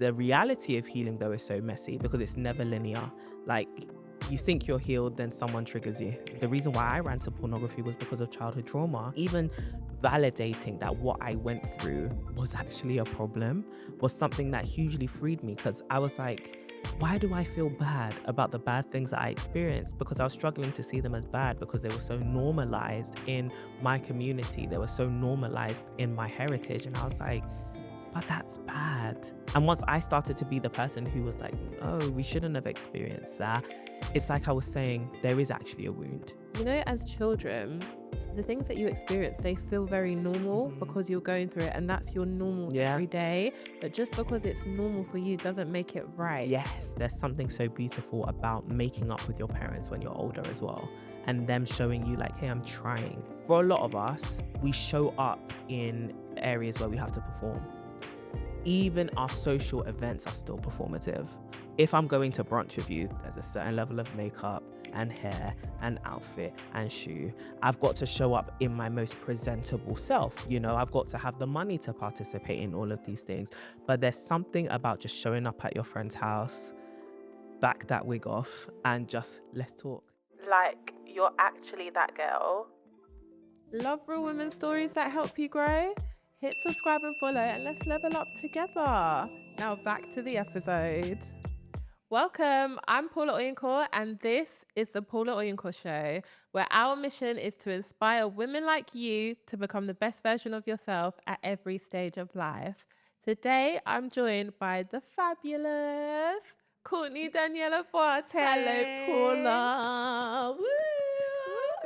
The reality of healing, though, is so messy because it's never linear. Like, you think you're healed, then someone triggers you. The reason why I ran to pornography was because of childhood trauma. Even validating that what I went through was actually a problem was something that hugely freed me, because I was like, why do I feel bad about the bad things that I experienced? Because I was struggling to see them as bad because they were so normalized in my community. They were so normalized in my heritage. And I was like, but that's bad. And once I started to be the person who was like, oh, we shouldn't have experienced that, it's like I was saying, there is actually a wound. You know, as children, the things that you experience, they feel very normal because you're going through it, and that's your normal every day. But just because it's normal for you doesn't make it right. Yes, there's something so beautiful about making up with your parents when you're older as well, and them showing you like, hey, I'm trying. For a lot of us, we show up in areas where we have to perform. Even our social events are still performative. If I'm going to brunch with you, there's a certain level of makeup and hair and outfit and shoe. I've got to show up in my most presentable self. You know, I've got to have the money to participate in all of these things. But there's something about just showing up at your friend's house, back that wig off, and just let's talk. Like, you're actually that girl. Love real women stories that help you grow? Hit subscribe and follow, and let's level up together. Now back to the episode. Welcome, I'm Paula Oyinkan, and this is the Paula Oyinkan Show, where our mission is to inspire women like you to become the best version of yourself at every stage of life. Today, I'm joined by the fabulous Courtney Daniella Boateng. Hello, Paula. Woo!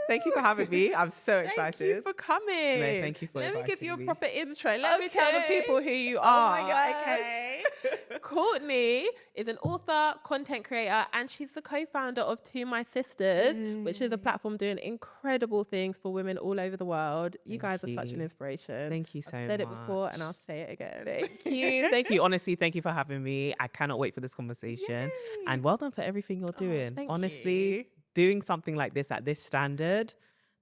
Thank you for having me. I'm so excited. Thank you for coming. No, thank you for Let me give you a inviting me. proper intro. Let me tell the people who you are. Oh my God, okay. Courtney is an author, content creator, and she's the co-founder of To My Sisters, which is a platform doing incredible things for women all over the world. You guys are such an inspiration. Thank you so much. I've said it before and I'll say it again. Thank you. Thank you. Honestly, thank you for having me. I cannot wait for this conversation. Yay. And well done for everything you're doing. Thank Honestly, you. doing something like this at this standard,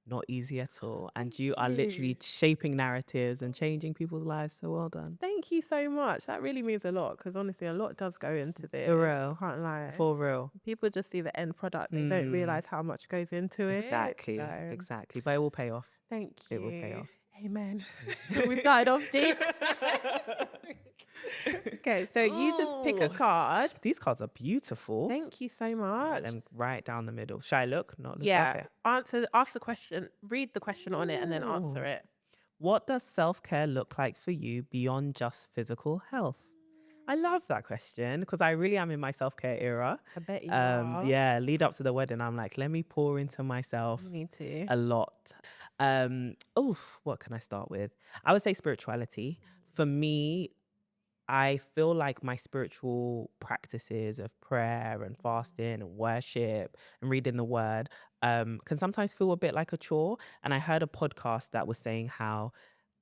not easy at all. And you are literally shaping narratives and changing people's lives. So well done. Thank you so much. That really means a lot, because honestly, a lot does go into this. For real. I can't lie. For real. People just see the end product. They don't realize how much goes into it. Exactly. So, Exactly. But it will pay off. Thank you. It will pay off. Amen. We started off deep. Okay, so you just pick a card. These cards are beautiful. Thank you so much. Them right down the middle. Should I look? Not look. Yeah. Okay. Ask the question, read the question on it, and then answer it. What does self-care look like for you beyond just physical health? I love that question because I really am in my self-care era. I bet you are. Yeah, lead up to the wedding, I'm like, let me pour into myself Me too. a lot. What can I start with? I would say spirituality. For me, I feel like my spiritual practices of prayer and fasting and worship and reading the word can sometimes feel a bit like a chore. And I heard a podcast that was saying how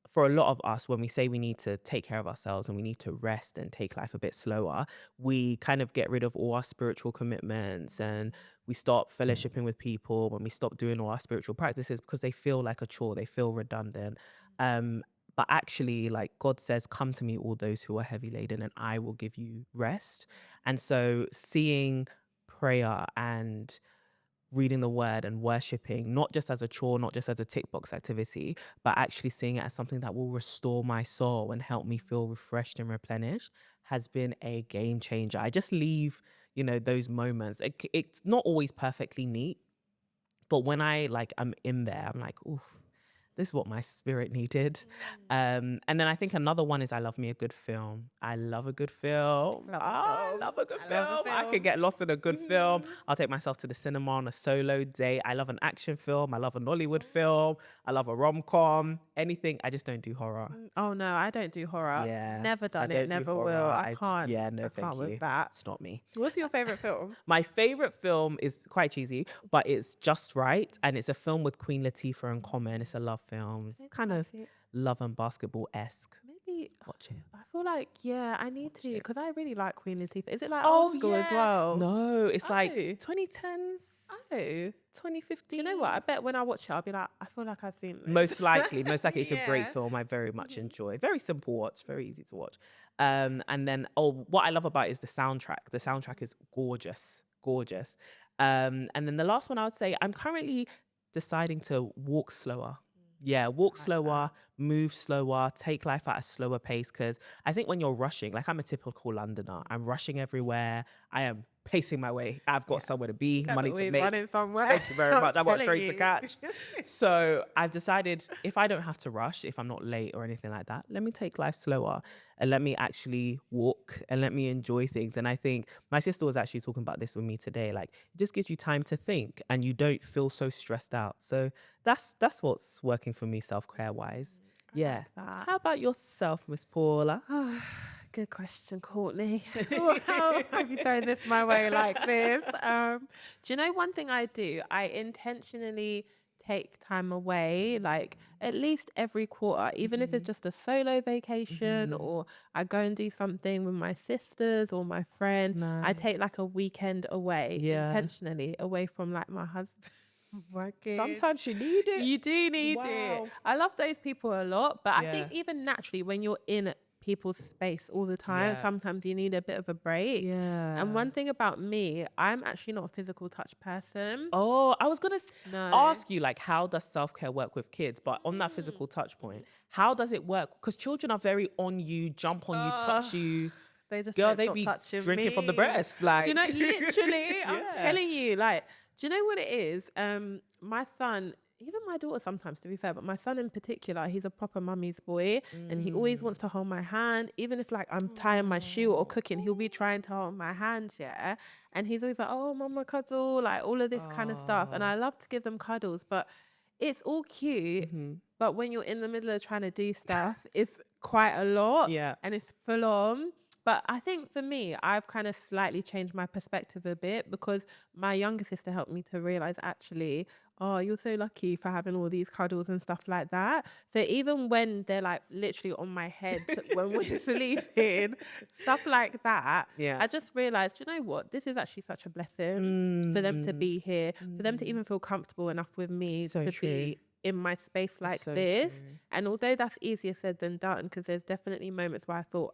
for a lot of us, when we say we need to take care of ourselves and we need to rest and take life a bit slower, we kind of get rid of all our spiritual commitments and we stop fellowshipping with people when we stop doing all our spiritual practices because they feel like a chore, they feel redundant. But actually, like God says, come to me, all those who are heavy laden, and I will give you rest. And so seeing prayer and reading the word and worshiping, not just as a chore, not just as a tick box activity, but actually seeing it as something that will restore my soul and help me feel refreshed and replenished, has been a game changer. I just leave, those moments. It's not always perfectly neat, but when I'm in there, I'm like, ooh, this is what my spirit needed. And then I think another one is I love me a good film. I love a good film. I love a good film. I could get lost in a good film. I'll take myself to the cinema on a solo date. I love an action film. I love a Nollywood film. I love a rom-com. Anything. I just don't do horror. Oh no, I don't do horror. Yeah. Never done it. Never will. I can't. Yeah, no, thank thank you. With that. It's not me. What's your favorite film? My favorite film is quite cheesy, but it's Just Right. And it's a film with Queen Latifah and Common. It's a love film. It's kind of love and basketball-esque. Maybe Watch it. I feel like, yeah, I need to, it. because I really like Queen Latifah. Is it like Oh, old school as yeah. well? No, it's like Oh. 2010s, Oh. 2015. Do you know what? I bet when I watch it, I'll be like, I feel like I've seen this. Most likely, it's a great Yeah. film. I very much enjoy. Very simple watch, very easy to watch. And then, what I love about it is the soundtrack. The soundtrack is gorgeous, gorgeous. And then the last one I would say, I'm currently deciding to walk slower. Yeah, walk slower, move slower, take life at a slower pace. Because I think when you're rushing, like I'm a typical Londoner, I'm rushing everywhere. I am pacing my way. I've got somewhere to be, money to make. Running somewhere. Thank you very much. I've got a train to you. catch. So I've decided if I don't have to rush, if I'm not late or anything like that, let me take life slower and let me actually walk and let me enjoy things. And I think my sister was actually talking about this with me today. Like, it just gives you time to think and you don't feel so stressed out. So that's what's working for me self-care wise. Yeah. Like that. How about yourself, Miss Paula? Good question, Courtney. How have you thrown this my way like this? Do you know one thing I do? I intentionally take time away, like at least every quarter, even if it's just a solo vacation or I go and do something with my sisters or my friend. I take like a weekend away, intentionally away from like my husband. My kids. Sometimes you need it. You do need it. I love those people a lot, but I think even naturally when you're in people's space all the time, sometimes you need a bit of a break. And one thing about me, I'm actually not a physical touch person. Oh, I was gonna ask you, like, how does self-care work with kids? But on that physical touch point, how does it work? Because children are very on you, jump on you, touch you. They just Girl, they be drinking me from the breast. Like, do you know, literally, I'm telling you, like, do you know what it is? My son, even my daughter sometimes, to be fair, but my son in particular, he's a proper mummy's boy and he always wants to hold my hand. Even if like I'm tying my shoe or cooking, he'll be trying to hold my hand, yeah? And he's always like, oh, mama cuddle, like all of this kind of stuff. And I love to give them cuddles, but it's all cute. But when you're in the middle of trying to do stuff, it's quite a lot and it's full on. But I think for me, I've kind of slightly changed my perspective a bit because my younger sister helped me to realize actually, oh, you're so lucky for having all these cuddles and stuff like that. So even when they're like literally on my head when we're sleeping, stuff like that, I just realized, you know what? This is actually such a blessing for them to be here, for them to even feel comfortable enough with me be in my space like this. And although that's easier said than done, because there's definitely moments where I feel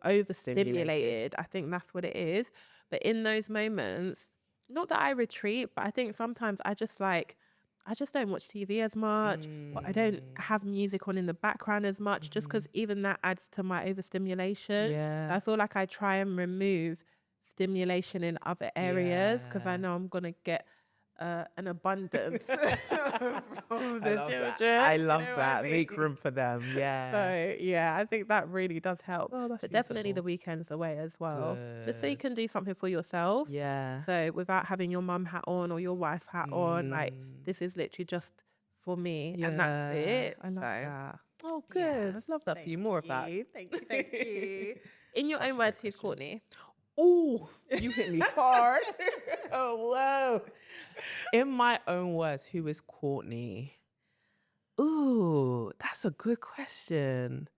overstimulated. I think that's what it is. But in those moments, not that I retreat, but I think sometimes I just don't watch TV as much, or I don't have music on in the background as much, just because even that adds to my overstimulation. I feel like I try and remove stimulation in other areas because I know I'm gonna get an abundance from the children. I love that. Make room for them. Yeah. So yeah, I think that really does help. But definitely the weekends away as well. Just so you can do something for yourself. Yeah. So without having your mum hat on or your wife hat on, like this is literally just for me and that's it. I love that. Oh, good. I'd love that for you. More of that. Thank you. Thank you. In your own words, who's Courtney? Oh, you hit me hard. Oh, whoa. In my own words, who is Courtney? Ooh, that's a good question.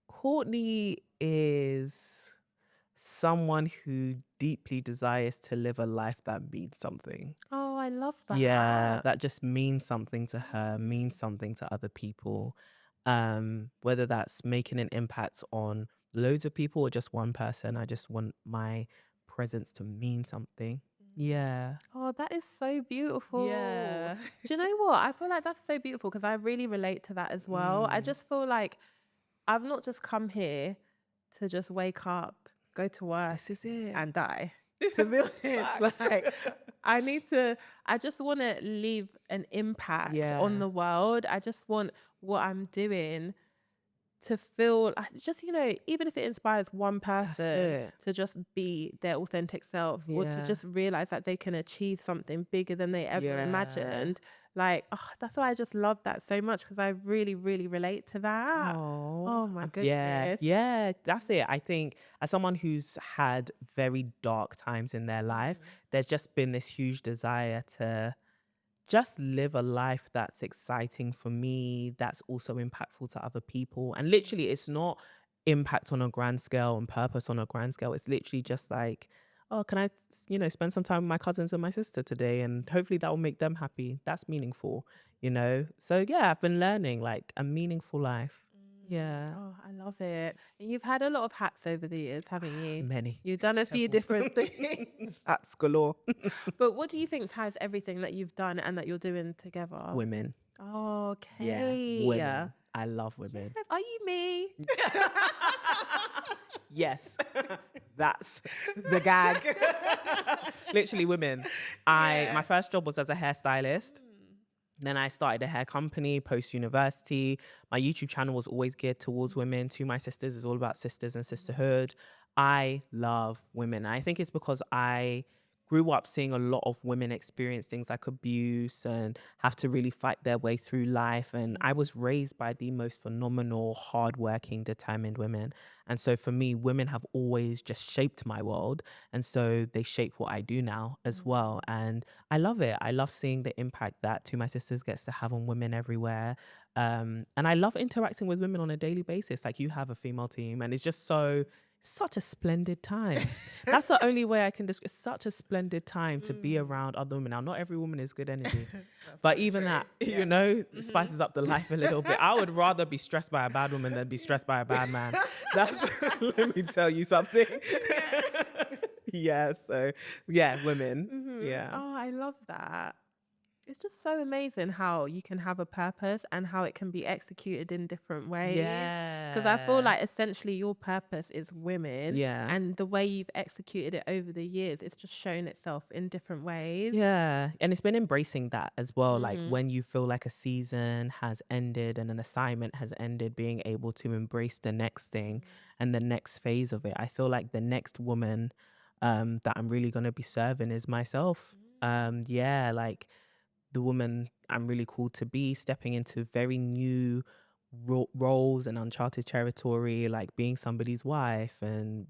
Courtney is someone who deeply desires to live a life that means something. Oh, I love that. Yeah, that just means something to her, means something to other people. Whether that's making an impact on loads of people or just one person, I just want my presence to mean something. Yeah. Oh, that is so beautiful. Yeah. Do you know what? I feel like that's so beautiful because I really relate to that as well. I just feel like I've not just come here to just wake up, go to work, This is it. and die. To be honest, like I just want to leave an impact on the world. I just want what I'm doing to feel just, you know, even if it inspires one person to just be their authentic self or to just realize that they can achieve something bigger than they ever imagined. Like, that's why I just love that so much because I really, really relate to that. Oh my goodness. Yeah, that's it. I think as someone who's had very dark times in their life, there's just been this huge desire to just live a life that's exciting for me, that's also impactful to other people. And literally, it's not impact on a grand scale and purpose on a grand scale. It's literally just like, oh, can I, spend some time with my cousins and my sister today? And hopefully that will make them happy. That's meaningful, you know? So yeah, I've been learning like a meaningful life. Yeah. Oh, I love it. And you've had a lot of hats over the years, haven't you? Many. You've done a few Several. different things. Hats galore. But what do you think ties everything that you've done and that you're doing together? Women. Okay. Yeah. Women. I love women. Yes, are you me? Yes, that's the gag. Literally, women. My first job was as a hairstylist. Then I started a hair company post university. My YouTube channel was always geared towards women. To My Sisters is all about sisters and sisterhood. I love women. I think it's because I grew up seeing a lot of women experience things like abuse and have to really fight their way through life. And I was raised by the most phenomenal, hardworking, determined women. And so for me, women have always just shaped my world. And so they shape what I do now as well. And I love it. I love seeing the impact that To My Sisters gets to have on women everywhere. And I love interacting with women on a daily basis. Like you have a female team and it's just such a splendid time. That's the only way I can describe. It's such a splendid time to be around other women. Now, not every woman is good energy, but even that, spices up the life a little bit. I would rather be stressed by a bad woman than be stressed by a bad man. That's let me tell you something. Yeah. So yeah, women. Yeah. Oh, I love that. It's just so amazing how you can have a purpose and how it can be executed in different ways. Yeah. Because I feel like essentially your purpose is women. Yeah. And the way you've executed it over the years, it's just shown itself in different ways. Yeah. And it's been embracing that as well. Like when you feel like a season has ended and an assignment has ended, being able to embrace the next thing and the next phase of it. I feel like the next woman that I'm really going to be serving is myself. Yeah. Like the woman I'm really called to be, stepping into very new roles and uncharted territory, like being somebody's wife and,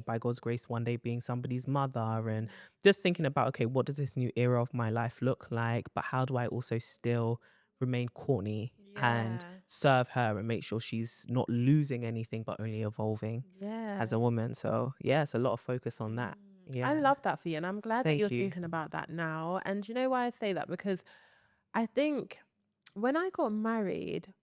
by God's grace, one day being somebody's mother, and just thinking about, okay, what does this new era of my life look like? But how do I also still remain Courtney and serve her and make sure she's not losing anything, but only evolving as a woman? So yeah, it's a lot of focus on that. Yeah. I love that for you. And I'm glad that Thank you're you. thinking about that now. And you know why I say that? Because I think when I got married,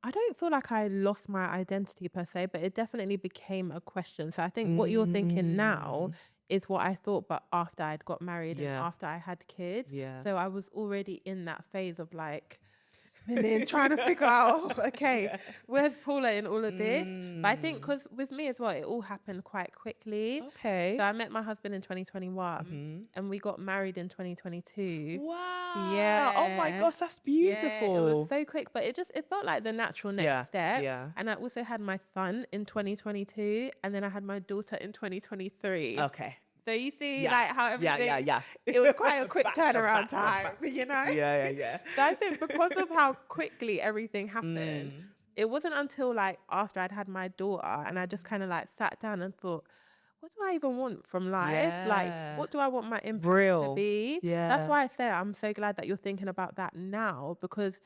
I don't feel like I lost my identity per se, but it definitely became a question. So I think what you're thinking now is what I thought, but after I'd got married and after I had kids. Yeah. So I was already in that phase of like, trying to figure out, okay, where's Paula in all of this? But I think because with me as well, it all happened quite quickly. Okay. So I met my husband in 2021 and we got married in 2022. Wow. Yeah. Oh my gosh, that's beautiful. Yeah, it was so quick, but it felt like the natural next step. Yeah. And I also had my son in 2022 and then I had my daughter in 2023. Okay. So you see like how everything, Yeah. it was quite a quick Back to turnaround back. time, Yeah. So I think because of how quickly everything happened, it wasn't until like after I'd had my daughter and I just kind of like sat down and thought, what do I even want from life? Like, what do I want my impact to be? Yeah. That's why I say I'm so glad that you're thinking about that now, because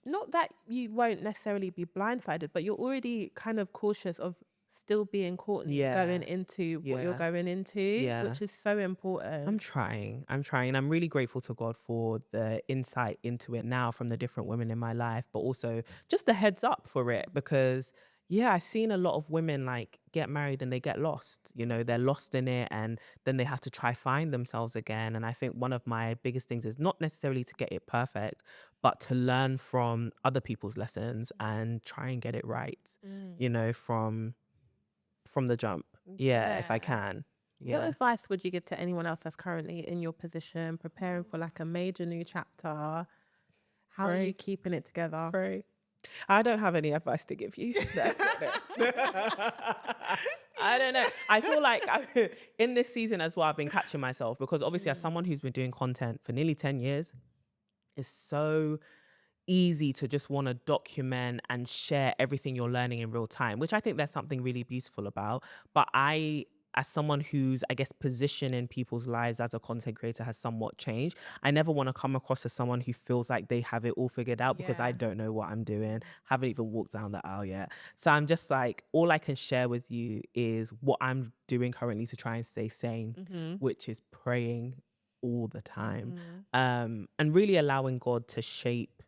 not that you won't necessarily be blindsided, but you're already kind of cautious of still being Courtney going into what you're going into, which is so important. I'm trying. I'm really grateful to God for the insight into it now from the different women in my life, but also just the heads up for it, because I've seen a lot of women like get married and they get lost, they're lost in it and then they have to try find themselves again. And I think one of my biggest things is not necessarily to get it perfect, but to learn from other people's lessons and try and get it right, from the jump. Yeah, if I can. What advice would you give to anyone else that's currently in your position, preparing for like a major new chapter? How are you keeping it together? Pray. I don't have any advice to give you. I don't know. I feel like in this season as well, I've been catching myself because obviously as someone who's been doing content for nearly 10 years, it's so easy to just want to document and share everything you're learning in real time, which I think there's something really beautiful about. But I as someone who's, I guess, position in people's lives as a content creator has somewhat changed, I never want to come across as someone who feels like they have it all figured out, because I Yeah. don't know what I'm doing. Haven't even walked down the aisle yet. So I'm just like, all I can share with you is what I'm doing currently to try and stay sane, Mm-hmm. which is praying all the time, Mm-hmm. and really allowing God to shape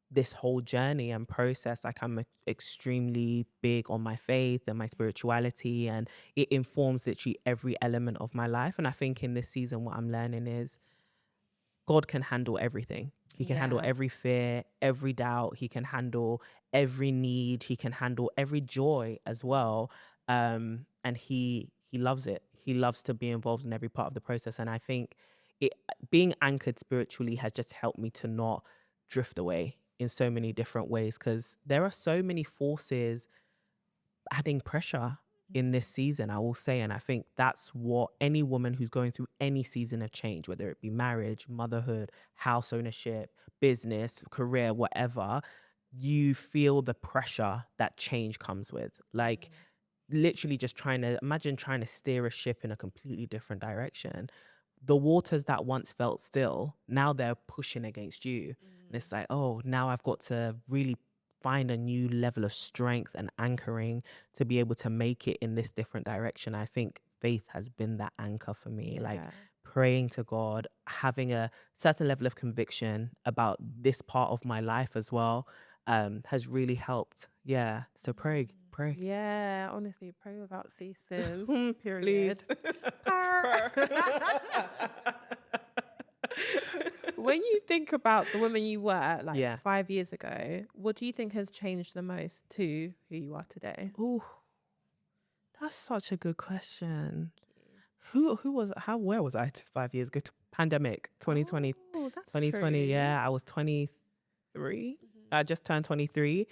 this whole journey and process. Like, I'm extremely big on my faith and my spirituality, and it informs literally every element of my life. And I think in this season, what I'm learning is God can handle everything. He can handle Yeah. every fear, every doubt. He can handle every need. He can handle every joy as well. And he loves it. He loves to be involved in every part of the process. And I think it being anchored spiritually has just helped me to not drift away in so many different ways, because there are so many forces adding pressure in this season, I will say. And I think that's what any woman who's going through any season of change, whether it be marriage, motherhood, house ownership, business, career, whatever, you feel the pressure that change comes with. Like, literally just imagine trying to steer a ship in a completely different direction. The waters that once felt still, now they're pushing against you. And it's like, oh, now I've got to really find a new level of strength and anchoring to be able to make it in this different direction. I think faith has been that anchor for me. Like, Yeah. praying to God, having a certain level of conviction about this part of my life as well, has really helped. Yeah. So pray. Yeah, honestly, pray without ceasing. Please. Period. When you think about the woman you were like Yeah. 5 years ago, what do you think has changed the most to who you are today? Ooh, that's such a good question. Where was I 5 years ago? Pandemic, 2020, Oh, that's 2020. true. Yeah, I was 23. I just turned 23.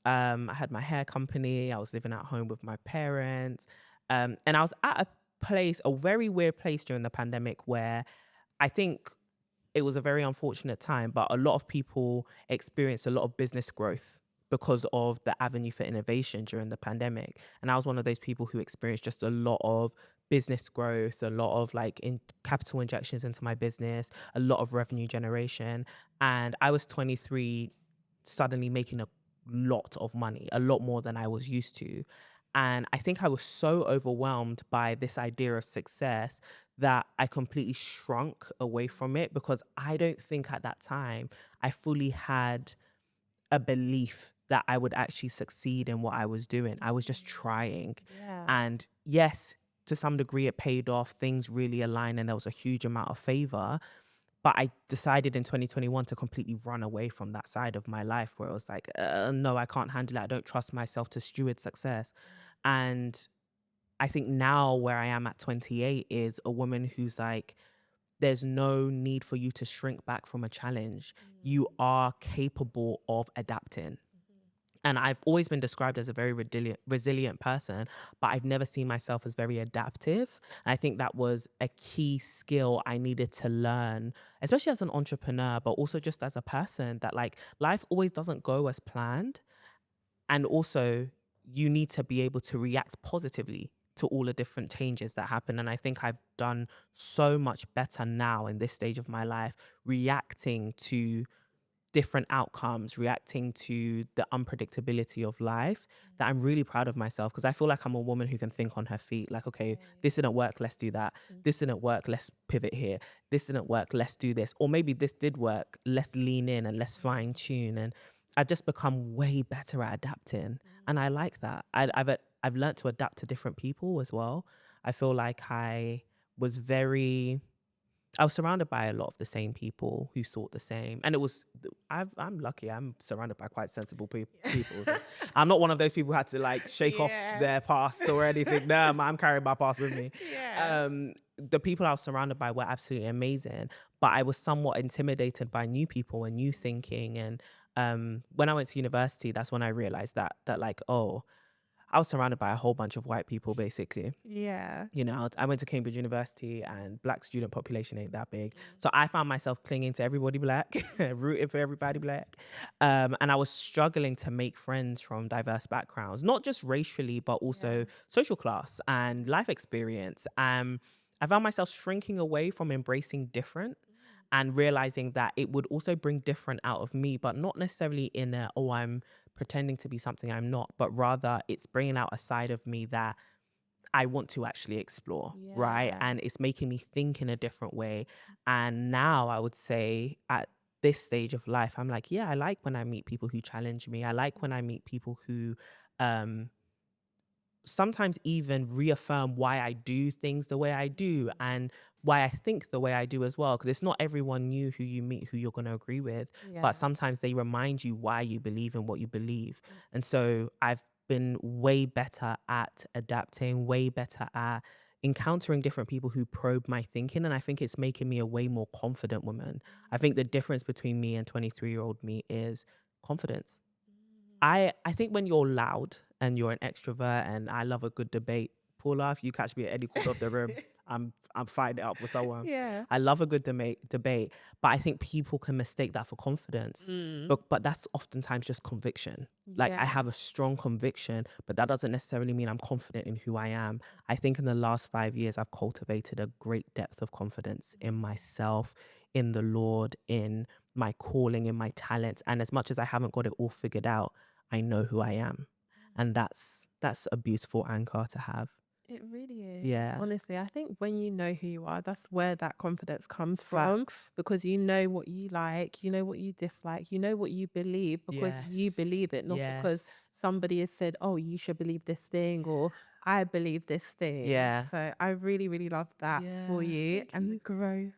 I had my hair company. I was living at home with my parents. And I was at a very weird place during the pandemic, where I think it was a very unfortunate time, but a lot of people experienced a lot of business growth because of the avenue for innovation during the pandemic. And I was one of those people who experienced just a lot of business growth, a lot of like capital injections into my business, a lot of revenue generation. And I was 23, suddenly making a lot of money, a lot more than I was used to. And I think I was so overwhelmed by this idea of success that I completely shrunk away from it, because I don't think at that time I fully had a belief that I would actually succeed in what I was doing. I was just trying. Yeah. And yes, to some degree it paid off. Things really aligned and there was a huge amount of favor. But I decided in 2021 to completely run away from that side of my life, where it was like, no, I can't handle it. I don't trust myself to steward success. And I think now where I am at 28 is a woman who's like, there's no need for you to shrink back from a challenge. You are capable of adapting. And I've always been described as a very resilient person, but I've never seen myself as very adaptive. And I think that was a key skill I needed to learn, especially as an entrepreneur, but also just as a person, that like life always doesn't go as planned. And also, you need to be able to react positively to all the different changes that happen. And I think I've done so much better now in this stage of my life, reacting to different outcomes, reacting to the unpredictability of life, that I'm really proud of myself, because I feel like I'm a woman who can think on her feet. Like, okay, this didn't work, let's do that. This didn't work, let's pivot here. This didn't work, let's do this. Or maybe this did work, let's lean in and let's fine tune. And I've just become way better at adapting. And I like that. I've learned to adapt to different people as well. I feel like I was surrounded by a lot of the same people who thought the same. And I'm lucky. I'm surrounded by quite sensible people. So I'm not one of those people who had to like shake off their past or anything. No, I'm carrying my past with me. Yeah. The people I was surrounded by were absolutely amazing, but I was somewhat intimidated by new people and new thinking. And when I went to university, that's when I realized that like, oh, I was surrounded by a whole bunch of white people, basically. Yeah. You know, I went to Cambridge University, and black student population ain't that big. So I found myself clinging to everybody black, rooting for everybody black. And I was struggling to make friends from diverse backgrounds, not just racially, but also social class and life experience. I found myself shrinking away from embracing different and realizing that it would also bring different out of me, but not necessarily in a, oh, I'm pretending to be something I'm not, but rather it's bringing out a side of me that I want to actually explore, right? And it's making me think in a different way. And now I would say at this stage of life, I'm like, yeah, I like when I meet people who challenge me. I like when I meet people who sometimes even reaffirm why I do things the way I do and why I think the way I do as well. Because it's not everyone new who you meet who you're going to agree with, but sometimes they remind you why you believe in what you believe. And so I've been way better at adapting, way better at encountering different people who probe my thinking. And I think it's making me a way more confident woman. I think the difference between me and 23-year-old me is confidence. I think when you're loud and you're an extrovert, and I love a good debate, Paula, if you catch me at any corner of the room, I'm fighting it up with someone. Yeah. I love a good debate, but I think people can mistake that for confidence. But that's oftentimes just conviction. Like I have a strong conviction, but that doesn't necessarily mean I'm confident in who I am. I think in the last 5 years, I've cultivated a great depth of confidence in myself, in the Lord, in my calling, in my talents. And as much as I haven't got it all figured out, I know who I am. And that's a beautiful anchor to have. It really is. Yeah. Honestly, I think when you know who you are, that's where that confidence comes from. Because you know what you like, you know what you dislike, you know what you believe because you believe it, not because somebody has said, oh, you should believe this thing, or I believe this thing. Yeah. So I really, really love that for you. And the growth.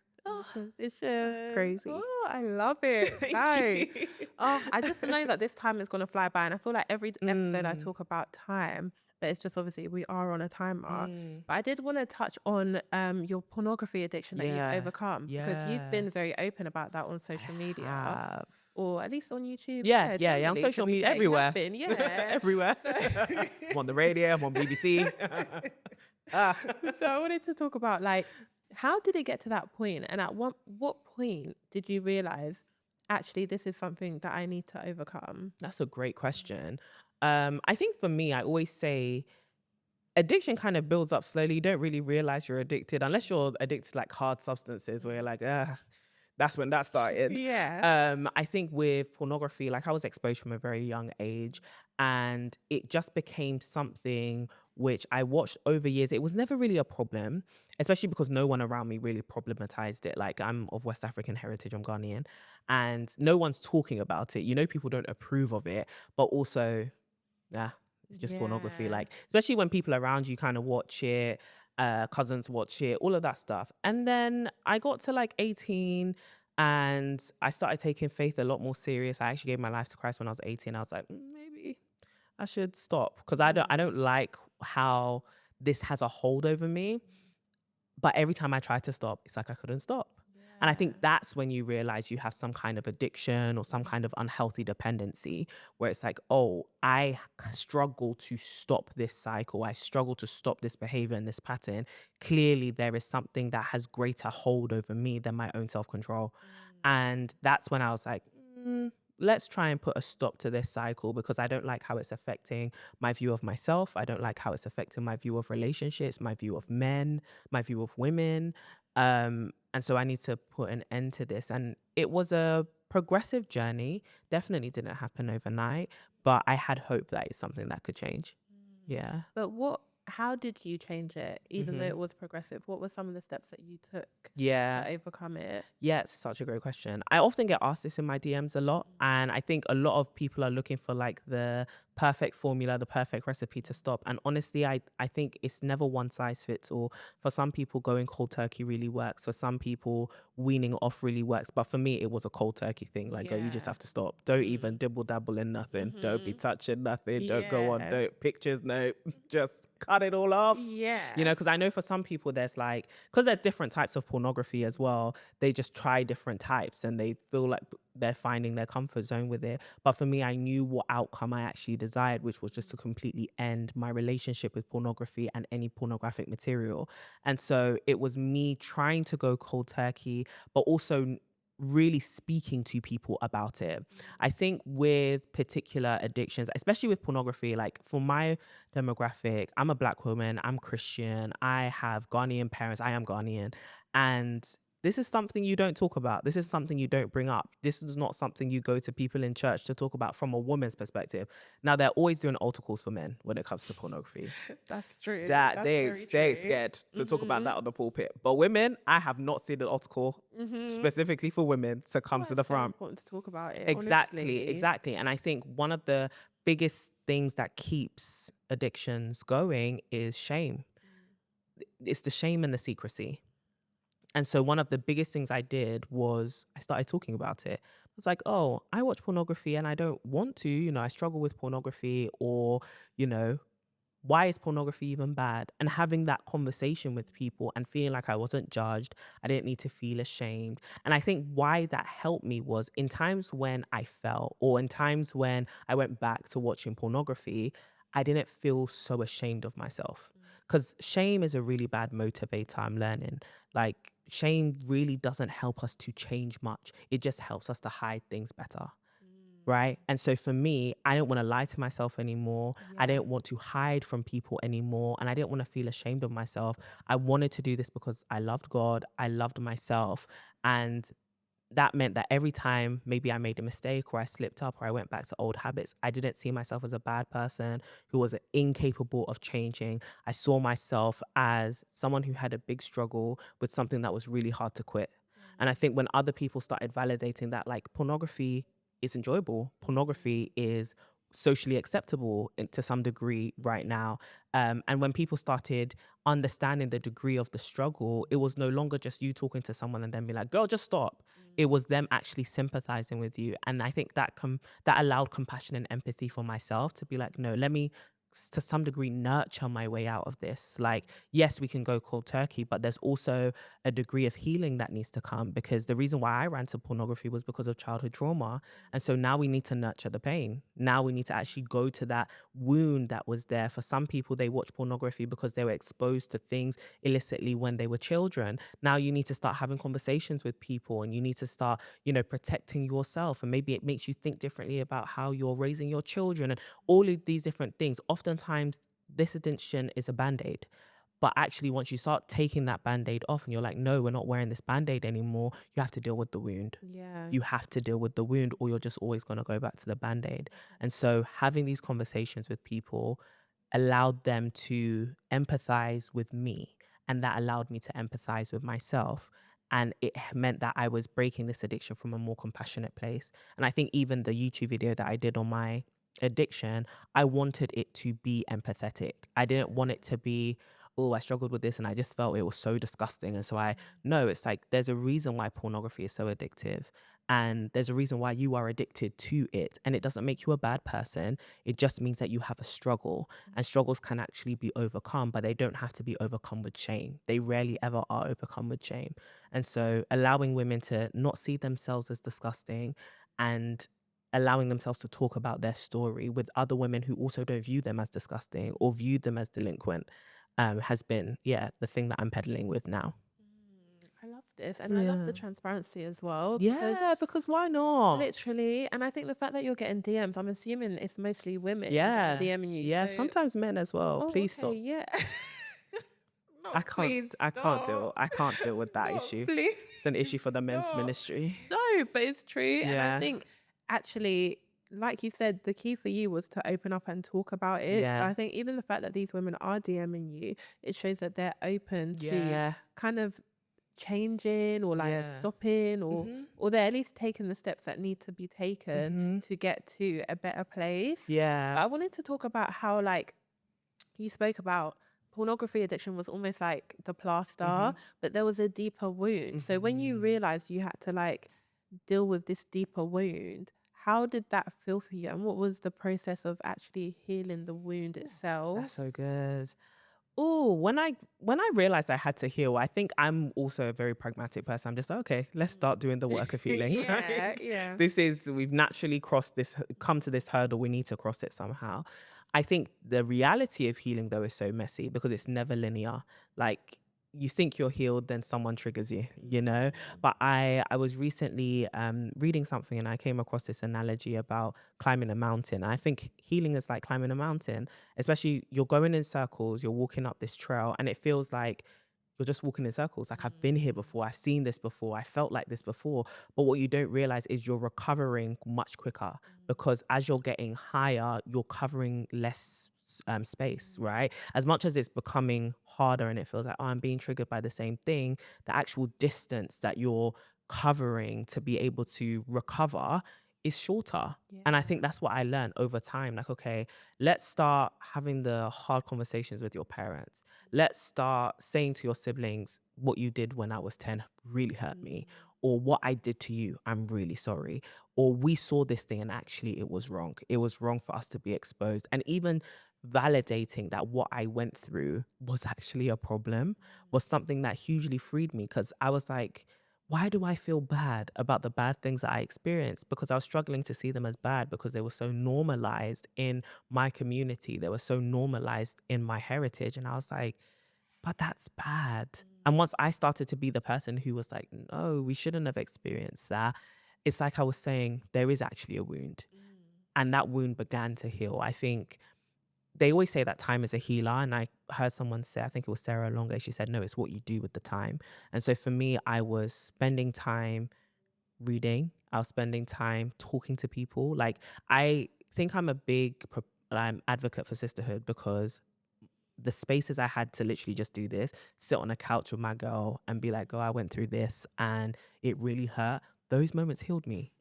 It's Crazy. Oh, I love it. No. Oh, I just know that this time is going to fly by. And I feel like every episode I talk about time, but it's just obviously we are on a time mark. But I did want to touch on your pornography addiction that you've overcome because you've been very open about that on social media. Or at least on YouTube. Yeah, on generally, social to be media, fair, you everywhere. have been, Everywhere. I'm on the radio, I'm on BBC. So I wanted to talk about like, how did it get to that point? And at what point did you realize actually this is something that I need to overcome? That's a great question. I think for me, I always say addiction kind of builds up slowly. You don't really realize you're addicted unless you're addicted to like hard substances where you're like, that's when that started. I think with pornography, like I was exposed from a very young age, and it just became something which I watched over years. It was never really a problem, especially because no one around me really problematized it. Like I'm of West African heritage, I'm Ghanaian, and no one's talking about it. You know, people don't approve of it, but also, it's just pornography. Like, especially when people around you kind of watch it, cousins watch it, all of that stuff. And then I got to like 18 and I started taking faith a lot more serious. I actually gave my life to Christ when I was 18. I was like, maybe I should stop because I don't like how this has a hold over me. But every time I tried to stop, it's like I couldn't stop. And I think that's when you realize you have some kind of addiction or some kind of unhealthy dependency where it's like, oh, I struggle to stop this cycle. I struggle to stop this behavior and this pattern. Clearly, there is something that has greater hold over me than my own self-control. And that's when I was like, let's try and put a stop to this cycle because I don't like how it's affecting my view of myself. I don't like how it's affecting my view of relationships, my view of men, my view of women. And so I need to put an end to this. And it was a progressive journey. Definitely didn't happen overnight, but I had hope that it's something that could change. Yeah. But how did you change it, even though it was progressive? What were some of the steps that you took to overcome it? Yeah, it's such a great question. I often get asked this in my DMs a lot. And I think a lot of people are looking for like the perfect formula, the perfect recipe to stop. And honestly, I think it's never one size fits all. For some people, going cold turkey really works. For some people, weaning off really works. But for me, it was a cold turkey thing. Like, oh, you just have to stop. Don't even dibble dabble in nothing. Don't be touching nothing. Don't go on. Don't pictures. No, just cut it all off. You know, because I know for some people, there's like, because there's different types of pornography as well. They just try different types and they feel like they're finding their comfort zone with it. But for me, I knew what outcome I actually desired, which was just to completely end my relationship with pornography and any pornographic material. And so it was me trying to go cold turkey, but also really speaking to people about it. I think with particular addictions, especially with pornography, like for my demographic, I'm a Black woman, I'm Christian, I have Ghanaian parents, I am Ghanaian. And this is something you don't talk about. This is something you don't bring up. This is not something you go to people in church to talk about from a woman's perspective. Now, they're always doing altar calls for men when it comes to pornography. That's true. That That's very they ain't true. scared to talk about that on the pulpit. But women, I have not seen an altar call specifically for women to come to the It's so front. important to talk about it. Exactly, honestly. exactly. And I think one of the biggest things that keeps addictions going is shame. It's the shame and the secrecy. And so one of the biggest things I did was I started talking about it. I was like, oh, I watch pornography and I don't want to, I struggle with pornography, or, you know, why is pornography even bad? And having that conversation with people and feeling like I wasn't judged, I didn't need to feel ashamed. And I think why that helped me was in times when I fell, or in times when I went back to watching pornography, I didn't feel so ashamed of myself. Because shame is a really bad motivator, I'm learning. Like, shame really doesn't help us to change much. It just helps us to hide things better. Right. And so for me, I didn't want to lie to myself anymore. I didn't want to hide from people anymore. And I didn't want to feel ashamed of myself. I wanted to do this because I loved God. I loved myself. And that meant that every time maybe I made a mistake or I slipped up or I went back to old habits, I didn't see myself as a bad person who was incapable of changing. I saw myself as someone who had a big struggle with something that was really hard to quit. And I think when other people started validating that, like, pornography is enjoyable, pornography is socially acceptable to some degree right now. And when people started understanding the degree of the struggle, it was no longer just you talking to someone and then be like, girl, just stop. It was them actually sympathizing with you. And I think that that allowed compassion and empathy for myself to be like, no, let me to some degree nurture my way out of this. Like, yes, we can go cold turkey, but there's also a degree of healing that needs to come, because the reason why I ran to pornography was because of childhood trauma. And so now we need to nurture the pain. Now we need to actually go to that wound that was there. For some people, they watch pornography because they were exposed to things illicitly when they were children. Now you need to start having conversations with people, and you need to start, protecting yourself. And maybe it makes you think differently about how you're raising your children and all of these different things. Oftentimes, this addiction is a band-aid. But actually, once you start taking that band-aid off and you're like, no, we're not wearing this band-aid anymore, you have to deal with the wound. Yeah. You have to deal with the wound, or you're just always going to go back to the band-aid. And so having these conversations with people allowed them to empathize with me. And that allowed me to empathize with myself. And it meant that I was breaking this addiction from a more compassionate place. And I think even the YouTube video that I did on my addiction, I wanted it to be empathetic. I didn't want it to be, oh, I struggled with this and I just felt it was so disgusting. And so no, it's like, there's a reason why pornography is so addictive. And there's a reason why you are addicted to it. And it doesn't make you a bad person. It just means that you have a struggle. And struggles can actually be overcome, but they don't have to be overcome with shame. They rarely ever are overcome with shame. And so allowing women to not see themselves as disgusting, and allowing themselves to talk about their story with other women who also don't view them as disgusting or view them as delinquent, has been, the thing that I'm peddling with now. I love this, and I love the transparency as well. Because why not? Literally, and I think the fact that you're getting DMs, I'm assuming it's mostly women. DMing you. Yeah, so... sometimes men as well. Please stop. Yeah. No, I can't deal with that issue. Please. It's an issue for the men's ministry. No, but it's true. And I think actually, like you said, the key for you was to open up and talk about it. So I think even the fact that these women are DMing you, it shows that they're open to kind of changing or like stopping, or they're at least taking the steps that need to be taken to get to a better place. But I wanted to talk about how, like, you spoke about pornography addiction was almost like the plaster, but there was a deeper wound. So when you realized you had to like deal with this deeper wound, how did that feel for you? And what was the process of actually healing the wound itself? That's so good. Oh, when I realized I had to heal, I think I'm also a very pragmatic person. I'm just like, okay, let's start doing the work of healing. Yeah, Like, yeah. we've naturally come to this hurdle. We need to cross it somehow. I think the reality of healing though is so messy because it's never linear. Like, you think you're healed, then someone triggers you, you know? But I was recently reading something and I came across this analogy about climbing a mountain. I think healing is like climbing a mountain, especially you're going in circles, you're walking up this trail and it feels like you're just walking in circles. Like, I've been here before, I've seen this before, I felt like this before. But what you don't realize is you're recovering much quicker because as you're getting higher, you're covering less space, right? As much as it's becoming harder and it feels like, oh, I'm being triggered by the same thing, the actual distance that you're covering to be able to recover is shorter. And I think that's what I learned over time. Like, okay, let's start having the hard conversations with your parents. Let's start saying to your siblings, what you did when I was 10 really hurt me, or what I did to you, I'm really sorry. Or we saw this thing and actually it was wrong. It was wrong for us to be exposed. And even validating that what I went through was actually a problem was something that hugely freed me because I was like, why do I feel bad about the bad things that I experienced? Because I was struggling to see them as bad because they were so normalized in my community. They were so normalized in my heritage. And I was like, but that's bad. And once I started to be the person who was like, no, we shouldn't have experienced that, it's like I was saying, there is actually a wound. And that wound began to heal. I think they always say that time is a healer. And I heard someone say, I think it was Sarah Longa, she said, no, it's what you do with the time. And so for me, I was spending time reading, I was spending time talking to people. Like, I think I'm a big advocate for sisterhood because the spaces I had to literally just do this, sit on a couch with my girl and be like, girl, I went through this and it really hurt. Those moments healed me.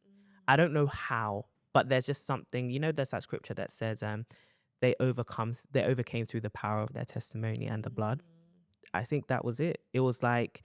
I don't know how, but there's just something, there's that scripture that says, they overcame through the power of their testimony and the blood. I think that was it. It was like,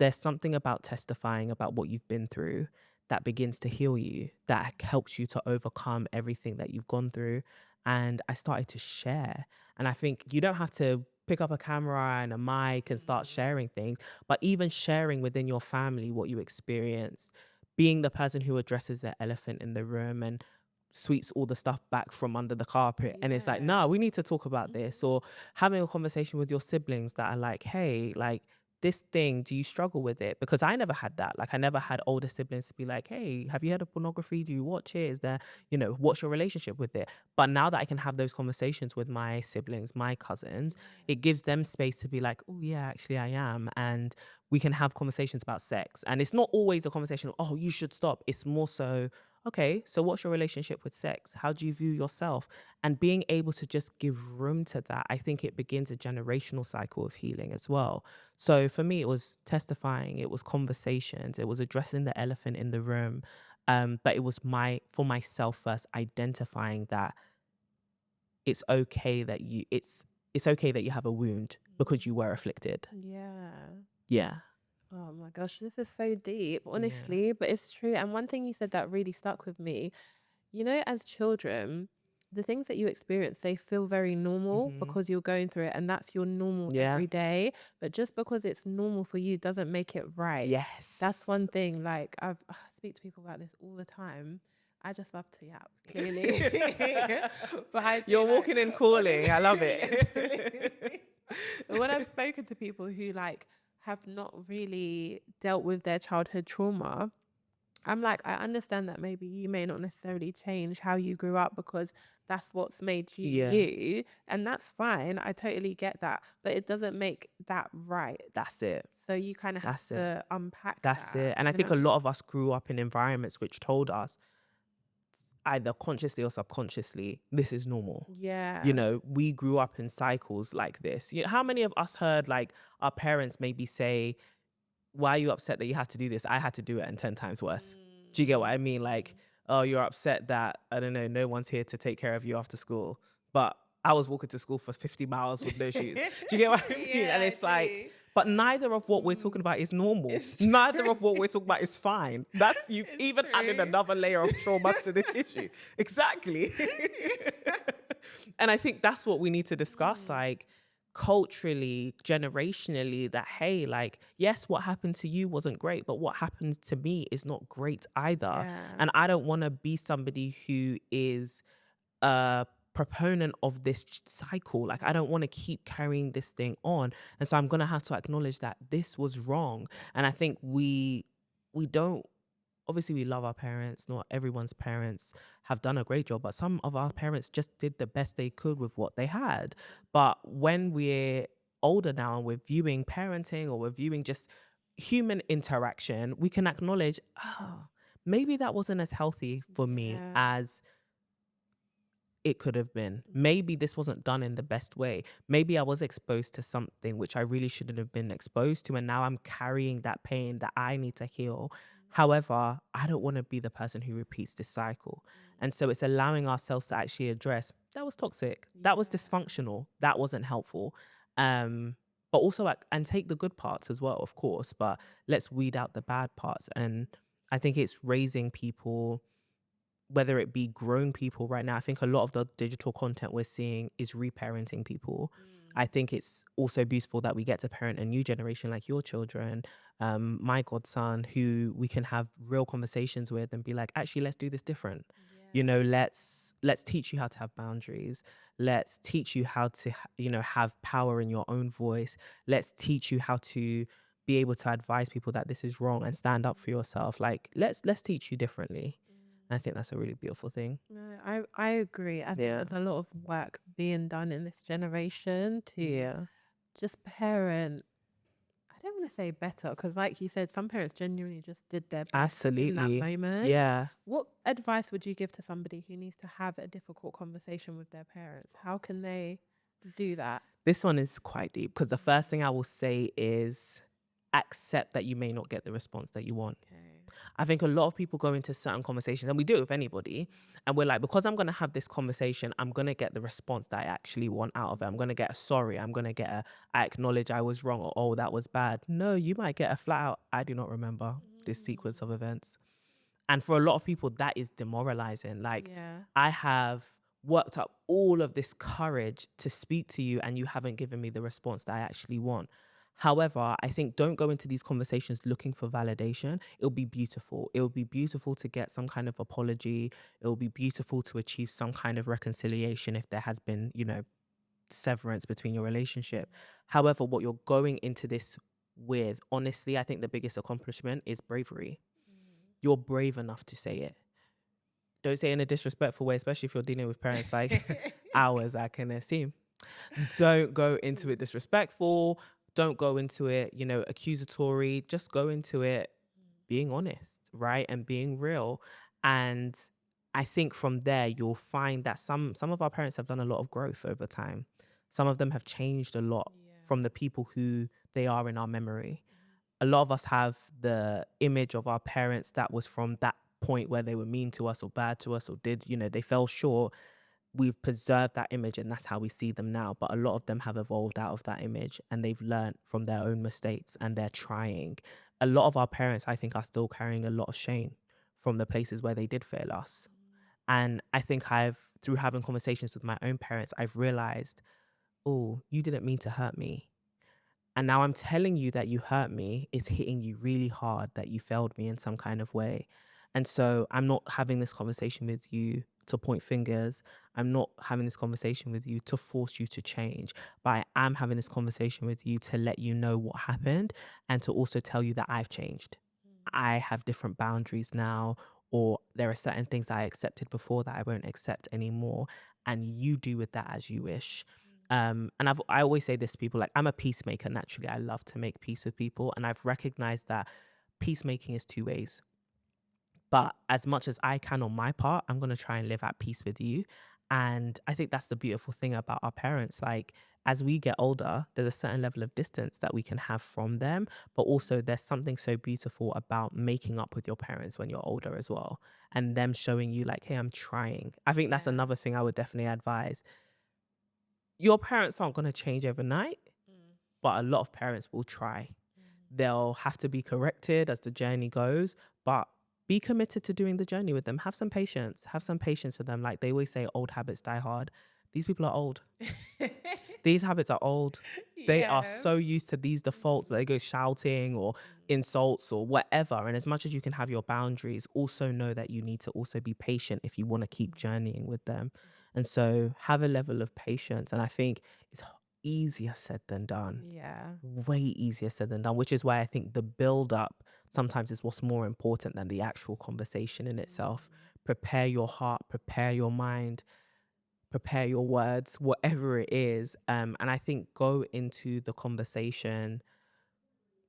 there's something about testifying about what you've been through that begins to heal you, that helps you to overcome everything that you've gone through. And I started to share. And I think you don't have to pick up a camera and a mic and start sharing things, but even sharing within your family what you experience, being the person who addresses the elephant in the room and sweeps all the stuff back from under the carpet. And it's like, nah, we need to talk about this. Or having a conversation with your siblings that are like, hey, like, this thing, do you struggle with it? Because I never had that. Like, I never had older siblings to be like, hey, have you heard of pornography? Do you watch it? Is there, what's your relationship with it? But now that I can have those conversations with my siblings, my cousins, it gives them space to be like, oh yeah, actually I am. And we can have conversations about sex. And it's not always a conversation of, oh, you should stop. It's more so, okay, so what's your relationship with sex? How do you view yourself? And being able to just give room to that, I think it begins a generational cycle of healing as well. So for me, it was testifying, it was conversations, it was addressing the elephant in the room. But it was for myself first, identifying that it's okay that it's okay that you have a wound because you were afflicted. Yeah. Yeah. Oh my gosh, this is so deep, honestly, but it's true. And one thing you said that really stuck with me, as children, the things that you experience, they feel very normal because you're going through it and that's your normal every day. But just because it's normal for you doesn't make it right. Yes. That's one thing. Like, I speak to people about this all the time. I just love to yap, clearly. But you're walking and calling. I love it. But when I've spoken to people who have not really dealt with their childhood trauma, I'm like, I understand that maybe you may not necessarily change how you grew up because that's what's made you you, and that's fine. I totally get that, but it doesn't make that right. That's it. So you kind of have to unpack That's that. it. And I think a lot of us grew up in environments which told us, either consciously or subconsciously, this is normal. Yeah. We grew up in cycles like this. How many of us heard like our parents maybe say, why are you upset that you have to do this? I had to do it and 10 times worse. Do you get what I mean? Like, oh, you're upset that, I don't know, no one's here to take care of you after school. But I was walking to school for 50 miles with no shoes. Do you get what I mean? Yeah, and it's like, but neither of what we're talking about is normal. Neither of what we're talking about is fine. You've even added another layer of trauma to this issue. Exactly. And I think that's what we need to discuss. Like, culturally, generationally, that, hey, like, yes, what happened to you wasn't great, but what happened to me is not great either. Yeah. And I don't want to be somebody who is a proponent of this cycle. Like, I don't want to keep carrying this thing on. And so I'm going to have to acknowledge that this was wrong. And I think we don't, obviously we love our parents. Not everyone's parents have done a great job, but some of our parents just did the best they could with what they had. But when we're older now and we're viewing parenting, or we're viewing just human interaction, we can acknowledge, oh, maybe that wasn't as healthy for me Yeah. as it could have been. Maybe this wasn't done in the best way. Maybe I was exposed to something which I really shouldn't have been exposed to. And now I'm carrying that pain that I need to heal. However, I don't want to be the person who repeats this cycle. And so it's allowing ourselves to actually address, that was toxic, that was dysfunctional, that wasn't helpful. But also, like, and take the good parts as well, of course, but let's weed out the bad parts. And I think it's raising people, whether it be grown people right now. I think a lot of the digital content we're seeing is reparenting people. I think it's also beautiful that we get to parent a new generation like your children, my godson, who we can have real conversations with and be like, actually, let's do this different. You know, let's teach you how to have boundaries. Let's teach you how to, have power in your own voice. Let's teach you how to be able to advise people that this is wrong and stand up for yourself. Like, let's teach you differently. I think that's a really beautiful thing. No, I agree. I think Yeah. there's a lot of work being done in this generation to Yeah. just parent. I don't want to say better, because like you said, some parents genuinely just did their best in that Absolutely. moment. Yeah. What advice would you give to somebody who needs to have a difficult conversation with their parents? How can they do that? This one is quite deep, because the first thing I will say is accept that you may not get the response that you want. Okay. I think a lot of people go into certain conversations, and we do it with anybody, and we're like, because I'm going to have this conversation, I'm going to get the response that I actually want out of it. I'm going to get a sorry. I'm going to get a, I acknowledge I was wrong, or, oh, that was bad. No, you might get a flat out, I do not remember this sequence of events. And for a lot of people, that is demoralizing. Like, Yeah. I have worked up all of this courage to speak to you, and you haven't given me the response that I actually want. However, I think don't go into these conversations looking for validation. It'll be beautiful. It'll be beautiful to get some kind of apology. It'll be beautiful to achieve some kind of reconciliation if there has been, severance between your relationship. However, what you're going into this with, honestly, I think the biggest accomplishment is bravery. You're brave enough to say it. Don't say it in a disrespectful way, especially if you're dealing with parents like ours, I can assume. Don't go into it disrespectful. Don't go into it, accusatory. Just go into it being honest, right? And being real. And I think from there, you'll find that some of our parents have done a lot of growth over time. Some of them have changed a lot from the people who they are in our memory. A lot of us have the image of our parents that was from that point where they were mean to us or bad to us, or did, they fell short. We've preserved that image, and that's how we see them now. But a lot of them have evolved out of that image, and they've learned from their own mistakes, and they're trying. A lot of our parents, I think, are still carrying a lot of shame from the places where they did fail us. And I think through having conversations with my own parents, I've realized, oh, you didn't mean to hurt me. And now I'm telling you that you hurt me is hitting you really hard, that you failed me in some kind of way. And so I'm not having this conversation with you to point fingers. I'm not having this conversation with you to force you to change, but I am having this conversation with you to let you know what happened, and to also tell you that I've changed. I have different boundaries now, or there are certain things I accepted before that I won't accept anymore. And you do with that as you wish. And I always say this to people, like, I'm a peacemaker naturally. I love to make peace with people. And I've recognized that peacemaking is two ways. But as much as I can on my part, I'm going to try and live at peace with you. And I think that's the beautiful thing about our parents. Like, as we get older, there's a certain level of distance that we can have from them. But also, there's something so beautiful about making up with your parents when you're older as well. And them showing you, like, hey, I'm trying. I think that's another thing I would definitely advise. Your parents aren't going to change overnight, but a lot of parents will try. They'll have to be corrected as the journey goes, but be committed to doing the journey with them. Have some patience. Have some patience with them. Like they always say, old habits die hard. These people are old. These habits are old. They are Yeah. so used to these defaults that they go shouting or insults or whatever. And as much as you can have your boundaries, also know that you need to also be patient if you want to keep journeying with them. And so have a level of patience. And I think it's easier said than done. Yeah. Way easier said than done, which is why I think the build up sometimes is what's more important than the actual conversation in itself. Prepare your heart, prepare your mind, prepare your words, whatever it is. And I think go into the conversation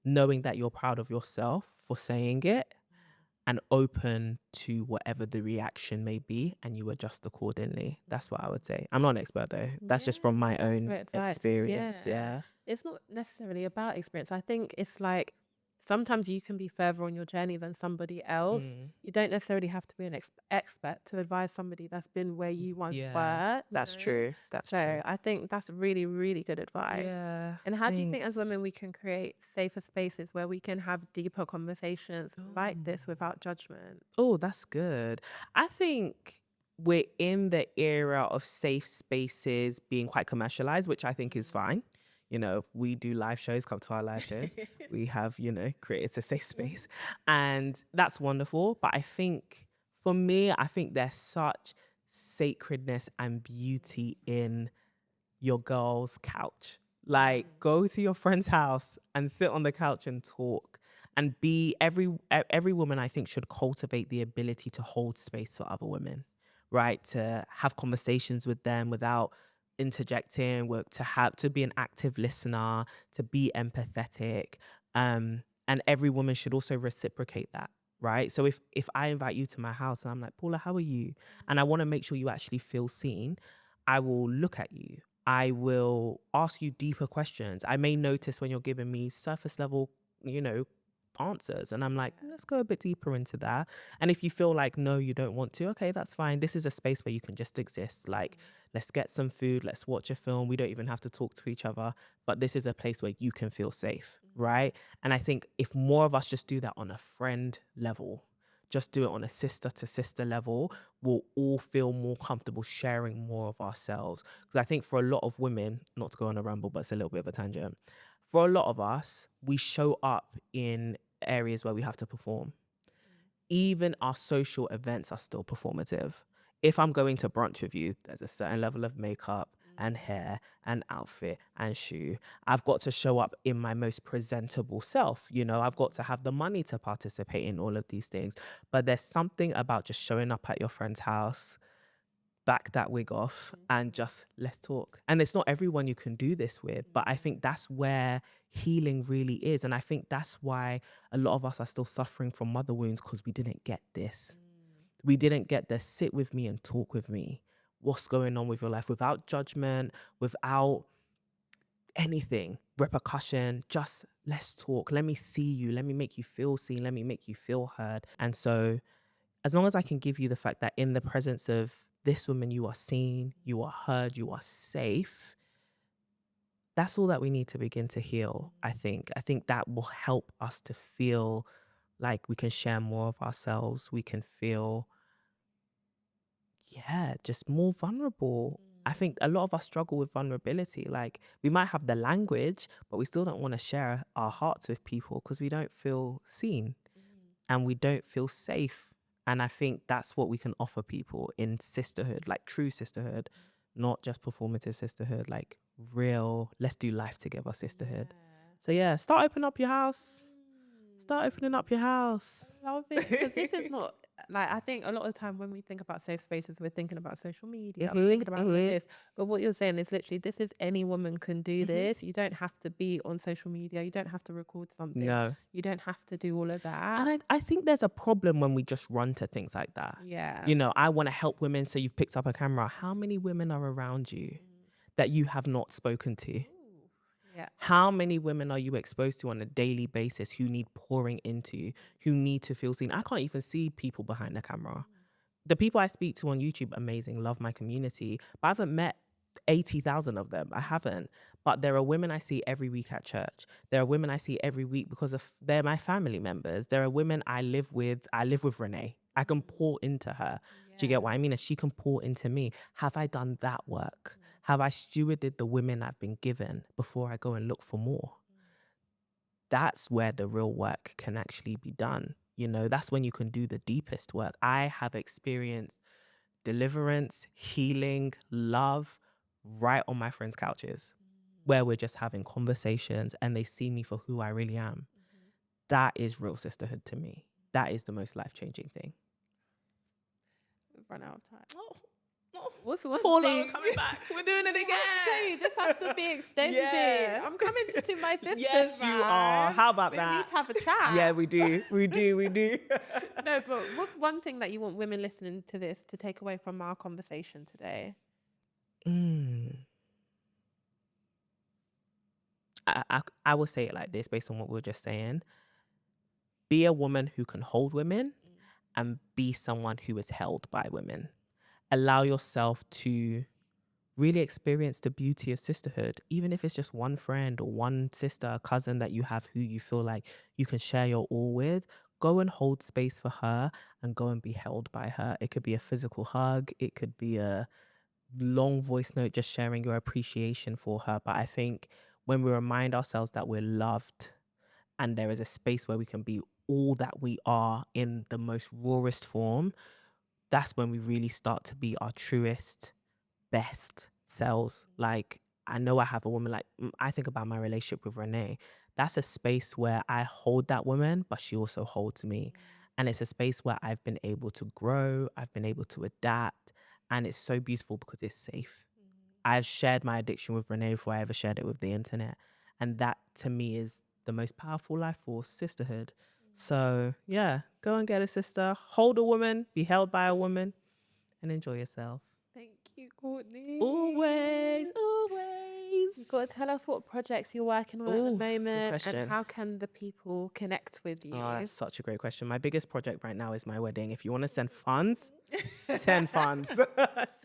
knowing that you're proud of yourself for saying it and open to whatever the reaction may be, and you adjust accordingly. That's what I would say. I'm not an expert though. That's just from No, my that's own great advice. experience. Yeah. It's not necessarily about experience. I think it's like sometimes you can be further on your journey than somebody else. Mm. You don't necessarily have to be an expert to advise somebody that's been where you once Yeah. were. That's true. That's So true. I think that's really, really good advice. Yeah. And how do you think as thanks. women we can create safer spaces where we can have deeper conversations like this without judgment? Oh, that's good. I think we're in the era of safe spaces being quite commercialized, which I think is fine. You know, we do live shows, come to our live shows. We have, created a safe space. And that's wonderful. But I think for me, I think there's such sacredness and beauty in your girl's couch. Like go to your friend's house and sit on the couch and talk and be every woman I think should cultivate the ability to hold space for other women, right? To have conversations with them without interjecting, work to be an active listener, to be empathetic. And every woman should also reciprocate that. Right. So if I invite you to my house and I'm like, Paula, how are you? And I want to make sure you actually feel seen, I will look at you. I will ask you deeper questions. I may notice when you're giving me surface level, answers. And I'm like, let's go a bit deeper into that. And if you feel like, no, you don't want to, okay, that's fine. This is a space where you can just exist. Like, let's get some food. Let's watch a film. We don't even have to talk to each other. But this is a place where you can feel safe. Right. And I think if more of us just do that on a friend level, just do it on a sister to sister level, we'll all feel more comfortable sharing more of ourselves. Because I think for a lot of women, not to go on a ramble, but it's a little bit of a tangent. For a lot of us, we show up in areas where we have to perform. Even our social events are still performative. If I'm going to brunch with you, there's a certain level of makeup and hair and outfit and shoe. I've got to show up in my most presentable self. I've got to have the money to participate in all of these things. But there's something about just showing up at your friend's house, back that wig off, and just let's talk. And it's not everyone you can do this with, but I think that's where healing really is. And I think that's why a lot of us are still suffering from mother wounds, because we didn't get this. We didn't get the sit with me and talk with me. What's going on with your life without judgment, without anything, repercussion, just let's talk. Let me see you. Let me make you feel seen. Let me make you feel heard. And so as long as I can give you the fact that in the presence of this woman, you are seen, you are heard, you are safe, that's all that we need to begin to heal, I think. I think that will help us to feel like we can share more of ourselves. We can feel, just more vulnerable. I think a lot of us struggle with vulnerability. Like we might have the language, but we still don't want to share our hearts with people because we don't feel seen and we don't feel safe. And I think that's what we can offer people in sisterhood, like true sisterhood, not just performative sisterhood, like real, let's do life together sisterhood. So start opening up your house. Start opening up your house. I love it, because this is not like, I think a lot of the time when we think about safe spaces, we're thinking about social media, we're thinking about all of this. But what you're saying is literally, this is any woman can do this. You don't have to be on social media. You don't have to record something. No. You don't have to do all of that. And I think there's a problem when we just run to things like that. Yeah. I want to help women. So you've picked up a camera. How many women are around you that you have not spoken to? Yeah. How many women are you exposed to on a daily basis who need pouring into, who need to feel seen? I can't even see people behind the camera. The people I speak to on YouTube, amazing, love my community, but I haven't met 80,000 of them. I haven't. But there are women I see every week at church. There are women I see every week because they're my family members. There are women I live with. I live with Renee. I can pour into her. Do you get what I mean? And she can pour into me. Have I done that work? Have I stewarded the women I've been given before I go and look for more? That's where the real work can actually be done. You know, that's when you can do the deepest work. I have experienced deliverance, healing, love right on my friends' couches where we're just having conversations and they see me for who I really am. That is real sisterhood to me. That is the most life-changing thing. We've run out of time. Oh, What's the one Paula, thing? we're coming back. We're doing it again. This has to be extended. Yeah. I'm coming to my sisters. Yes, you man. are. How about we that? We need to have a chat. Yeah, we do. We do. No, but what's one thing that you want women listening to this to take away from our conversation today? I will say it like this based on what we were just saying. Be a woman who can hold women and be someone who is held by women. Allow yourself to really experience the beauty of sisterhood, even if it's just one friend or one sister, a cousin that you have who you feel like you can share your all with. Go and hold space for her and go and be held by her. It could be a physical hug. It could be a long voice note just sharing your appreciation for her. But I think when we remind ourselves that we're loved and there is a space where we can be all that we are in the most rawest form, that's when we really start to be our truest, best selves. Like, I know I have a woman, like, I think about my relationship with Renee. That's a space where I hold that woman, but she also holds me. And it's a space where I've been able to grow, I've been able to adapt, and it's so beautiful because it's safe. I've shared my addiction with Renee before I ever shared it with the internet. And that to me is the most powerful life force, sisterhood. So yeah, go and get a sister, hold a woman, be held by a woman, and enjoy yourself. Thank you, Courtney. Always. You've got to tell us what projects you're working on at the moment and how can the people connect with you? Oh, that's such a great question. My biggest project right now is my wedding. If you want to send funds, send funds.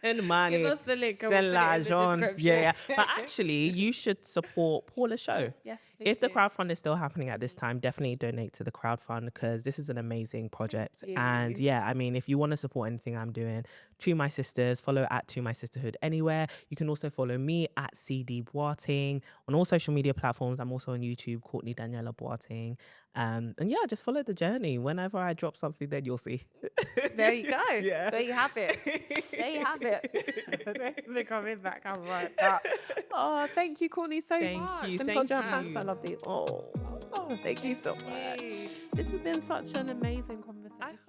Send money. Give us the link. Send l'argent. Yeah. But actually, you should support Paula's show. Yes, if the crowdfund is still happening at this time, definitely donate to the crowdfund because this is an amazing project. And yeah, I mean, if you want to support anything I'm doing, To My Sisters, follow at To My Sisterhood anywhere. You can also follow me at CD Boateng on all social media platforms. I'm also on YouTube, Courtney Daniella Boateng. And yeah, just follow the journey. Whenever I drop something, then you'll see. There you go. Yeah. There you have it. There you have it. They're coming back. I'm right. Oh, thank you, Courtney, so much. Thank you. Let me hold your hands. I love these. Oh, thank you so much. This has been such an amazing conversation.